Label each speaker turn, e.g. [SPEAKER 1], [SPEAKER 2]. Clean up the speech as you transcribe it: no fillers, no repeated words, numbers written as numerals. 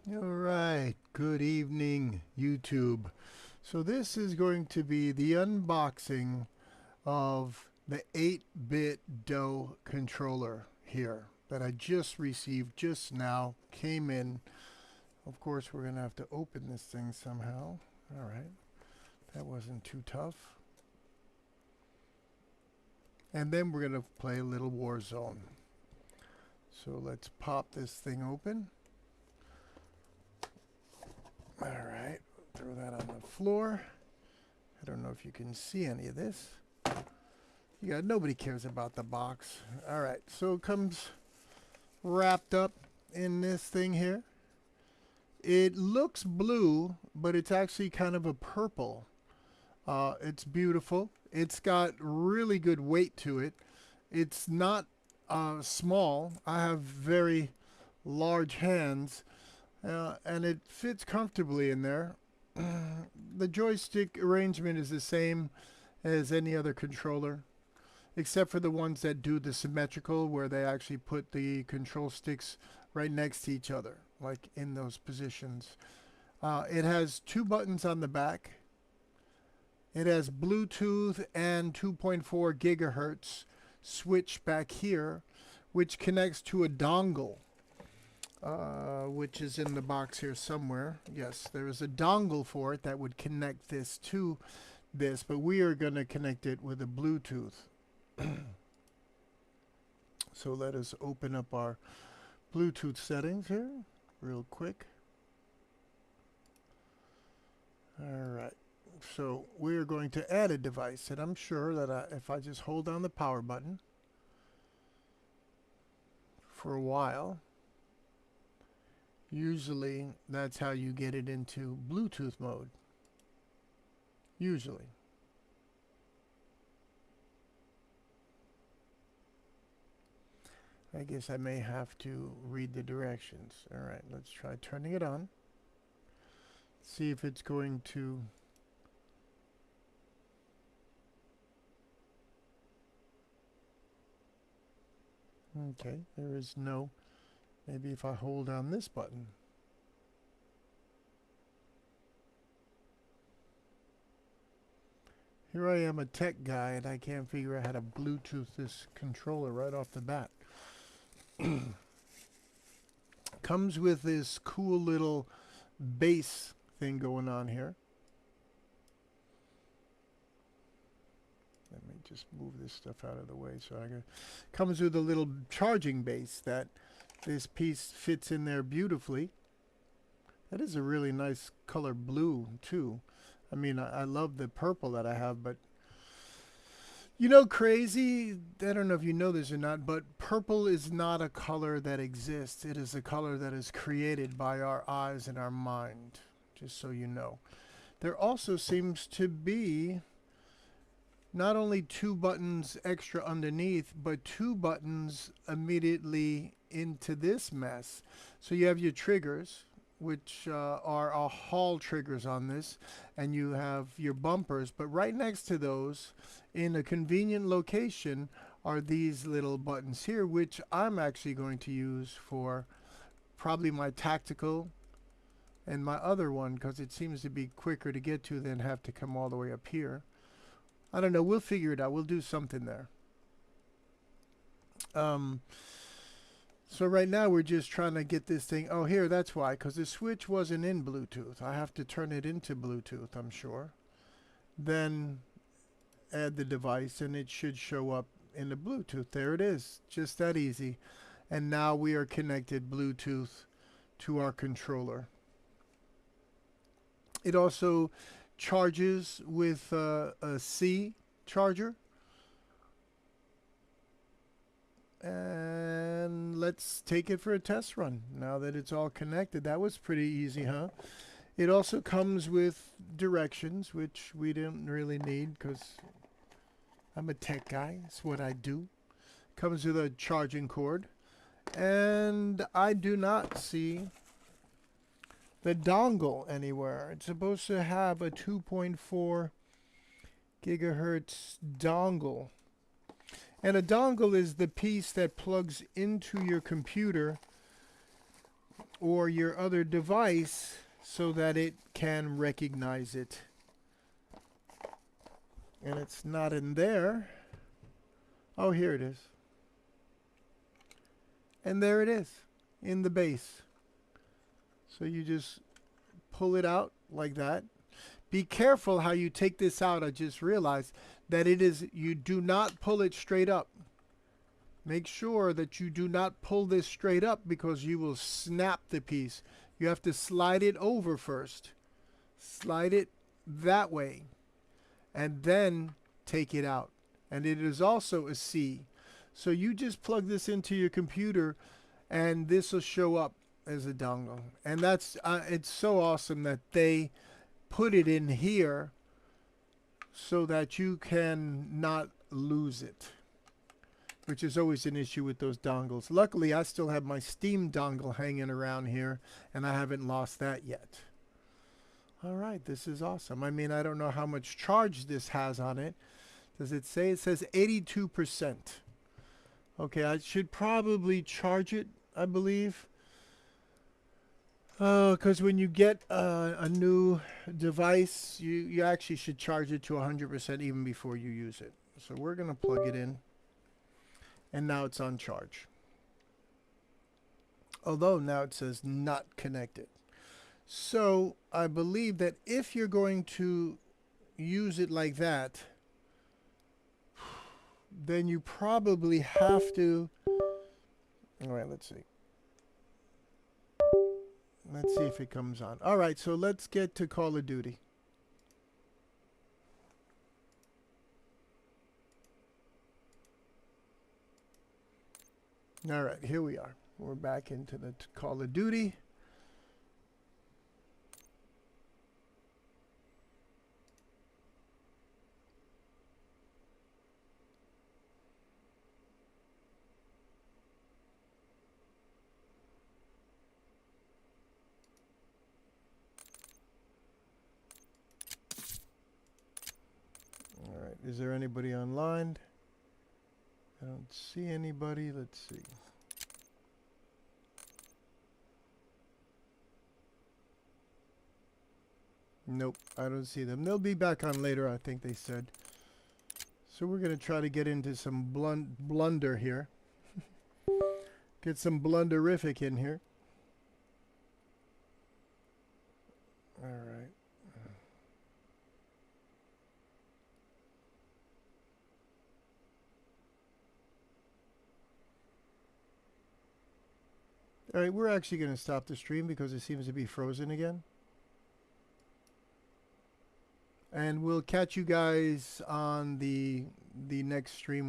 [SPEAKER 1] All right, good evening, YouTube. So this is going to be the unboxing of the 8BITDO controller here that I just received just now, came in. Of course, we're going to have to open this thing somehow. All right, that wasn't too tough. And then we're going to play a little Warzone. So let's pop this thing open. All right, throw that on the floor. I don't know if you can see any of this. Nobody cares about the box. All right, so it comes wrapped up in this thing here. It looks blue, but it's actually kind of a purple. It's beautiful. It's got really good weight to it. It's not small. I have very large hands, and it fits comfortably in there. The joystick arrangement is the same as any other controller, except for the ones that do the symmetrical, where they actually put the control sticks right next to each other, like in those positions. It has two buttons on the back. It has Bluetooth and 2.4 gigahertz switch back here, which connects to a dongle, which is in the box here somewhere. Yes, there is a dongle for it that would connect this to this, but we are going to connect it with a Bluetooth. So let us open up our Bluetooth settings here real quick. All right. So we're going to add a device, and I'm sure that if I just hold down the power button for a while, usually that's how you get it into Bluetooth mode. Usually. I guess I may have to read the directions. All right, let's try turning it on. See if it's going to... Okay, there is no... Maybe if I hold down this button. Here I am, a tech guy, and I can't figure out how to Bluetooth this controller right off the bat. Comes with this cool little bass thing going on here. Let me just move this stuff out of the way so I can... Comes with a little charging base that this piece fits in there beautifully. That is a really nice color blue too. I mean, I love the purple that I have, but you know, crazy, I don't know if you know this or not, but purple is not a color that exists. It is a color that is created by our eyes and our mind, just so you know. There also seems to be not only two buttons extra underneath, but two buttons immediately into this mess. So you have your triggers, which are Hall triggers on this, and you have your bumpers. But right next to those, in a convenient location, are these little buttons here, which I'm actually going to use for probably my tactical and my other one, because it seems to be quicker to get to than have to come all the way up here. I don't know. We'll figure it out. We'll do something there. So right now we're just trying to get this thing. Oh, here, that's why. Because the switch wasn't in Bluetooth. I have to turn it into Bluetooth, I'm sure. Then add the device, and it should show up in the Bluetooth. There it is. Just that easy. And now we are connected Bluetooth to our controller. It also charges with a C charger. And let's take it for a test run now that it's all connected. That was pretty easy, huh? It also comes with directions, which we didn't really need because I'm a tech guy. It's what I do. Comes with a charging cord. And I do not see the dongle anywhere. It's supposed to have a 2.4 gigahertz dongle. And a dongle is the piece that plugs into your computer or your other device so that it can recognize it. And it's not in there. Oh, here it is. And there it is in the base. So you just pull it out like that. Be careful how you take this out. I just realized that you do not pull it straight up. Make sure that you do not pull this straight up because you will snap the piece. You have to slide it over first. Slide it that way. And then take it out. And it is also a C. So you just plug this into your computer and this will show up as a dongle. And that's it's so awesome that they put it in here so that you can not lose it, which is always an issue with those dongles. Luckily, I still have my Steam dongle hanging around here, and I haven't lost that yet. All right, this is awesome. I mean, I don't know how much charge this has on it. Does it say? It says 82%. Okay, I should probably charge it, I believe. Because when you get a new device, you actually should charge it to 100% even before you use it. So we're going to plug it in. And now it's on charge. Although now it says not connected. So I believe that if you're going to use it like that, then you probably have to... All right, let's see. Let's see if it comes on. All right, so let's get to Call of Duty. All right, here we are. We're back into the Call of Duty. All right, is there anybody online? I don't see anybody. Let's see. Nope, I don't see them. They'll be back on later, I think they said. So we're going to try to get into some blunder here. Get some blunderific in here. All right. All right, we're actually going to stop the stream because it seems to be frozen again. And we'll catch you guys on the next stream.